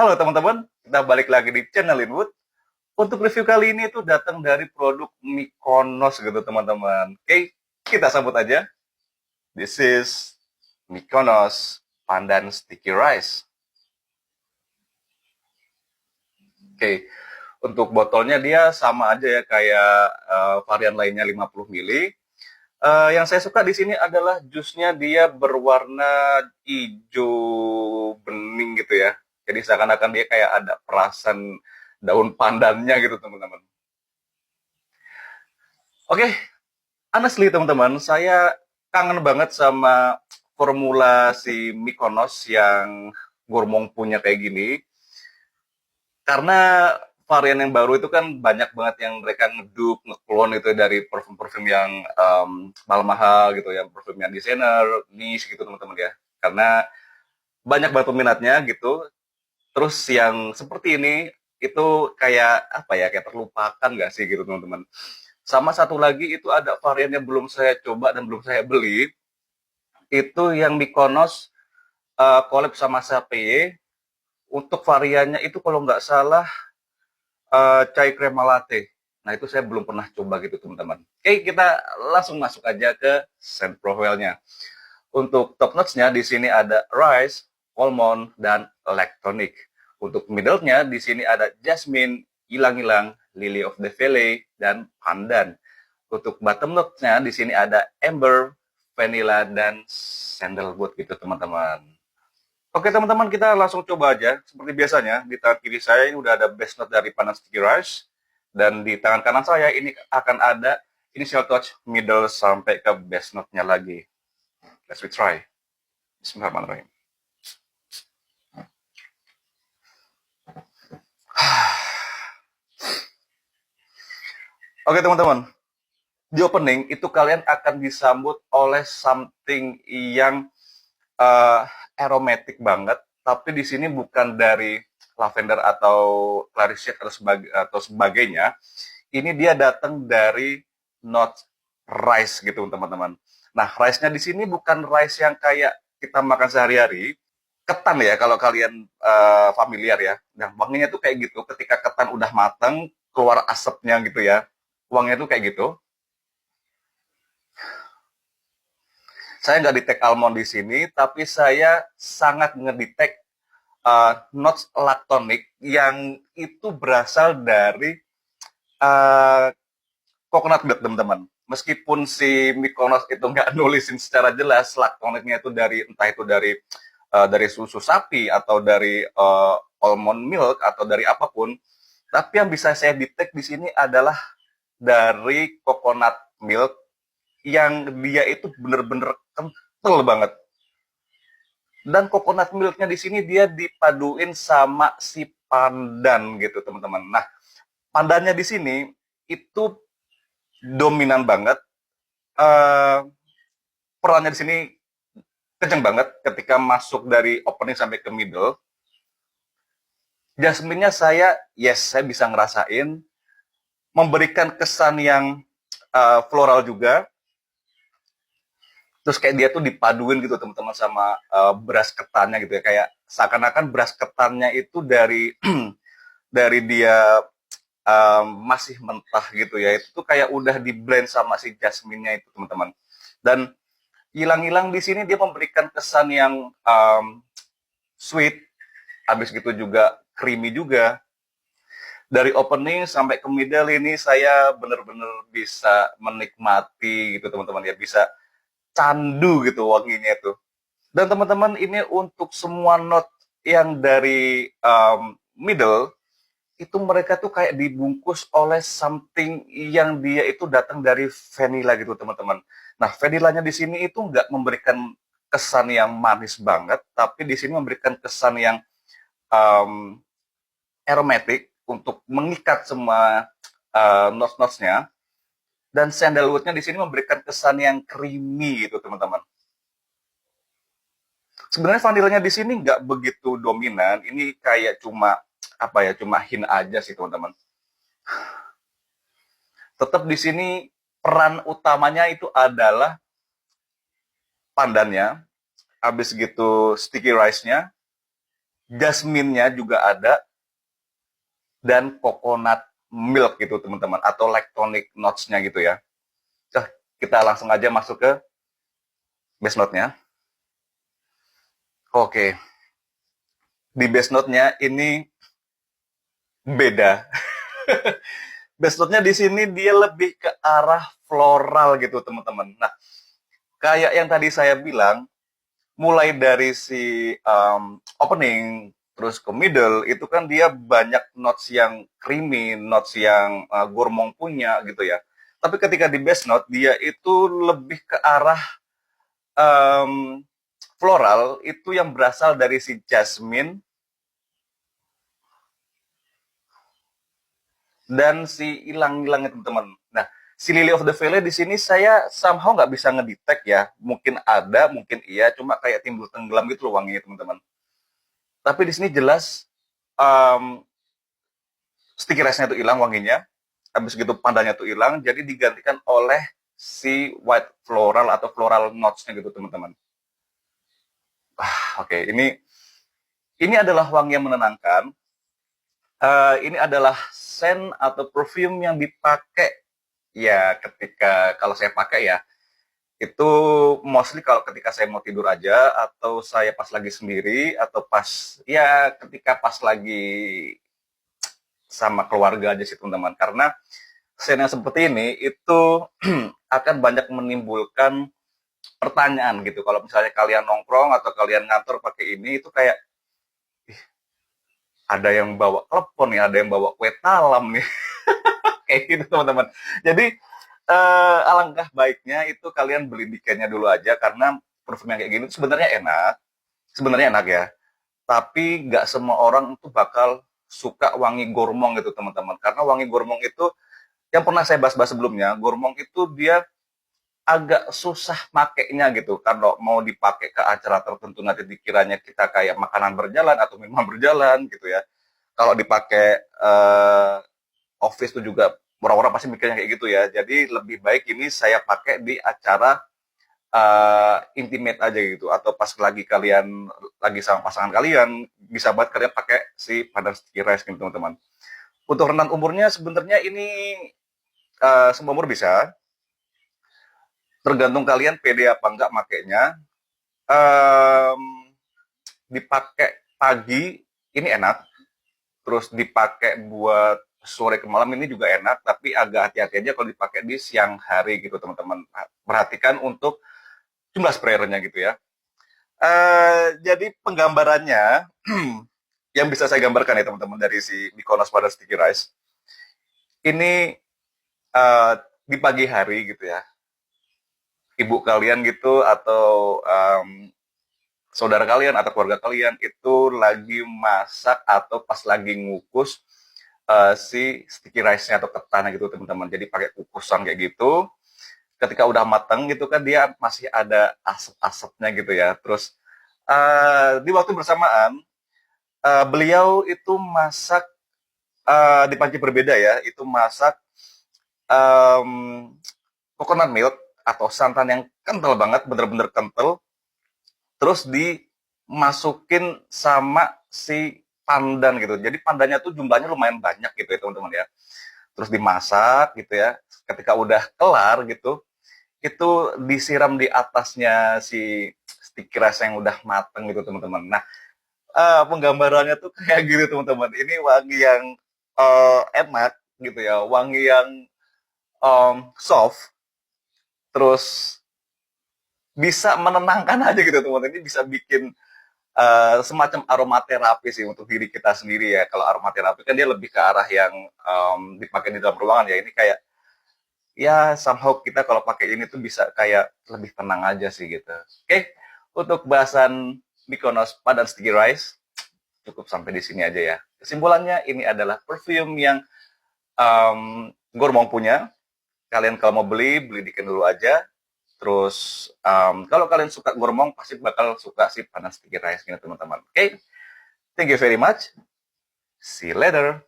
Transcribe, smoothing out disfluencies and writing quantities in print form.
Halo teman-teman, kita balik lagi di channel Linwood. Untuk review kali ini itu datang dari produk Mykonos gitu teman-teman. Oke, kita sambut aja. This is Mykonos Pandan Sticky Rice. Oke, untuk botolnya dia sama aja ya kayak varian lainnya 50 ml. Yang saya suka di sini adalah jusnya dia berwarna hijau bening gitu ya. Jadi seakan-akan dia kayak ada perasan daun pandannya gitu teman-teman. Oke, honestly teman-teman, saya kangen banget sama formula si Mykonos yang Gourmand punya kayak gini. Karena varian yang baru itu kan banyak banget yang mereka ngeduk, ngeklon itu dari parfum-parfum yang mahal-mahal gitu ya, parfum yang desainer, niche gitu teman-teman ya. Karena banyak banget peminatnya gitu. Terus yang seperti ini itu kayak apa ya, kayak terlupakan nggak sih gitu teman-teman. Sama satu lagi itu ada varian yang belum saya coba dan belum saya beli. Itu yang Mykonos collab sama Sapeye. Untuk variannya itu kalau nggak salah chai crema latte. Nah, itu saya belum pernah coba gitu, teman-teman. Oke, kita langsung masuk aja ke scent profile-nya. Untuk top notes-nya di sini ada rice, almond, dan electronic. Untuk middle-nya di sini ada jasmine, ilang-ilang, lily of the valley, dan pandan. Untuk bottom notes-nya di sini ada amber, vanilla, dan sandalwood gitu, teman-teman. Oke teman-teman, kita langsung coba aja. Seperti biasanya, di tangan kiri saya ini udah ada base note dari Pandan Sticky Rice. Dan di tangan kanan saya ini akan ada initial touch, middle, sampai ke base note-nya lagi. Let's try. Bismillahirrahmanirrahim. Oke teman-teman, di opening itu kalian akan disambut oleh something yang aromatic banget, tapi di sini bukan dari lavender atau clary shade atau sebagainya. Ini dia datang dari not rice gitu teman-teman. Nah, rice-nya di sini bukan rice yang kayak kita makan sehari-hari. Ketan ya kalau kalian familiar ya. Nah, wanginya tuh kayak gitu. Ketika ketan udah matang, keluar asapnya gitu ya. Wanginya tuh kayak gitu. Saya nggak detect almond di sini, tapi saya sangat ngedetect notes lactonic yang itu berasal dari uh, coconut milk teman-teman. Meskipun si Mykonos itu nggak nulisin secara jelas laktoniknya itu dari entah itu dari susu sapi atau dari almond milk atau dari apapun, tapi yang bisa saya detect di sini adalah dari coconut milk yang dia itu bener-bener kental banget. Dan coconut milknya di sini dia dipaduin sama si pandan gitu teman-teman. Nah, pandannya di sini itu dominan banget. Uh, Perannya di sini kenceng banget ketika masuk dari opening sampai ke middle. Jasmine-nya saya bisa ngerasain memberikan kesan yang floral juga. Terus kayak dia tuh dipaduin gitu teman-teman sama beras ketannya gitu ya, kayak seakan-akan beras ketannya itu dari dari dia masih mentah gitu ya, itu tuh kayak udah di blend sama si jasmine-nya itu teman-teman. Dan hilang-hilang di sini dia memberikan kesan yang sweet, habis gitu juga creamy juga. Dari opening sampai ke middle ini saya benar-benar bisa menikmati gitu teman-teman ya, bisa candu gitu wanginya tuh. Dan teman-teman ini untuk semua note yang dari middle itu mereka tuh kayak dibungkus oleh something yang dia itu datang dari vanilla gitu teman-teman. Nah, vanillanya di sini itu nggak memberikan kesan yang manis banget, tapi di sini memberikan kesan yang um, aromatic untuk mengikat semua notes-notesnya. Dan sandalwoodnya di sini memberikan kesan yang creamy gitu teman-teman. Sebenarnya vanilanya di sini nggak begitu dominan. Ini kayak cuma apa ya, cuma hint aja sih teman-teman. Tetap di sini peran utamanya itu adalah pandannya, habis gitu sticky rice-nya, jasminnya juga ada, dan coconut milk gitu teman-teman, atau lactonic notes-nya gitu ya. Nah, kita langsung aja masuk ke base note-nya. Oke, di base note-nya ini beda. Base note-nya di sini dia lebih ke arah floral gitu teman-teman. Nah, kayak yang tadi saya bilang, mulai dari si opening terus ke middle itu kan dia banyak notes yang creamy, notes yang gourmand punya gitu ya. Tapi ketika di base note dia itu lebih ke arah um, floral itu yang berasal dari si jasmine dan si ilang-ilangnya teman-teman. Nah, si Lily of the Valley di sini saya somehow nggak bisa ngedetect ya. Mungkin ada, mungkin iya, cuma kayak timbul tenggelam gitu loh wanginya teman-teman. Tapi di sini jelas um, sticky rice-nya itu hilang wanginya, habis gitu pandannya tuh hilang, jadi digantikan oleh si white floral atau floral notes-nya gitu teman-teman. Oke, ini adalah wangi yang menenangkan. Ini adalah scent atau perfume yang dipakai ya ketika kalau saya pakai ya itu mostly kalau ketika saya mau tidur aja atau saya pas lagi sendiri atau pas ya ketika pas lagi sama keluarga aja sih teman-teman, karena scene yang seperti ini itu akan banyak menimbulkan pertanyaan gitu. Kalau misalnya kalian nongkrong atau kalian ngantor pakai ini itu kayak ada yang bawa telepon nih, ada yang bawa kue talam nih, kayak gitu teman-teman. Jadi alangkah baiknya itu kalian beli dikennya dulu aja karena parfum yang kayak gini sebenarnya enak ya. Tapi nggak semua orang itu bakal suka wangi gormong gitu teman-teman. Karena wangi gormong itu yang pernah saya bahas-bahas sebelumnya, gormong itu dia agak susah makainya gitu. Kalau mau dipakai ke acara tertentu nanti dikiranya kita kayak makanan berjalan atau minuman berjalan gitu ya. Kalau dipakai office itu juga orang-orang pasti mikirnya kayak gitu ya. Jadi lebih baik ini saya pakai di acara intimate aja gitu. Atau pas lagi kalian lagi sama pasangan kalian, bisa banget kalian pakai si pandan sticky rice gitu teman-teman. Untuk rentan umurnya sebenarnya ini semua umur bisa, tergantung kalian pede apa enggak makainya. Um, Dipakai pagi ini enak, terus dipakai buat sore ke malam ini juga enak, tapi agak hati-hati aja kalau dipakai di siang hari gitu teman-teman. Perhatikan untuk jumlah sprayernya gitu ya. Jadi penggambarannya yang bisa saya gambarkan ya teman-teman dari si Mykonos pada sticky rice ini di pagi hari gitu ya, ibu kalian gitu atau saudara kalian atau keluarga kalian itu lagi masak atau pas lagi ngukus si sticky rice-nya atau ketannya gitu teman-teman. Jadi pakai kukusan kayak gitu. Ketika udah matang gitu kan dia masih ada asap-asapnya gitu ya. Terus di waktu bersamaan beliau itu masak di panci berbeda ya. Itu masak um, coconut milk atau santan yang kental banget, bener-bener kental. Terus dimasukin sama si pandan gitu. Jadi pandannya tuh jumlahnya lumayan banyak gitu ya teman-teman ya. Terus dimasak gitu ya. Ketika udah kelar gitu, itu disiram di atasnya si sticky rice yang udah mateng gitu teman-teman. Nah, penggambarannya tuh kayak gitu teman-teman. Ini wangi yang enak gitu ya, wangi yang soft, terus bisa menenangkan aja gitu teman-teman. Ini bisa bikin semacam aromaterapi sih untuk diri kita sendiri ya. Kalau aromaterapi kan dia lebih ke arah yang dipakai di dalam ruangan ya. Ini kayak ya somehow kita kalau pakai ini tuh bisa kayak lebih tenang aja sih gitu. Oke, untuk bahasan Mykonos Padan Sticky Rice cukup sampai di sini aja ya. Kesimpulannya ini adalah perfume yang Gormong punya. Kalian kalau mau beli, beli di dulu aja. Terus kalau kalian suka Gormong pasti bakal suka si Padan Sticky Rice gitu teman-teman. Oke, thank you very much. See you later.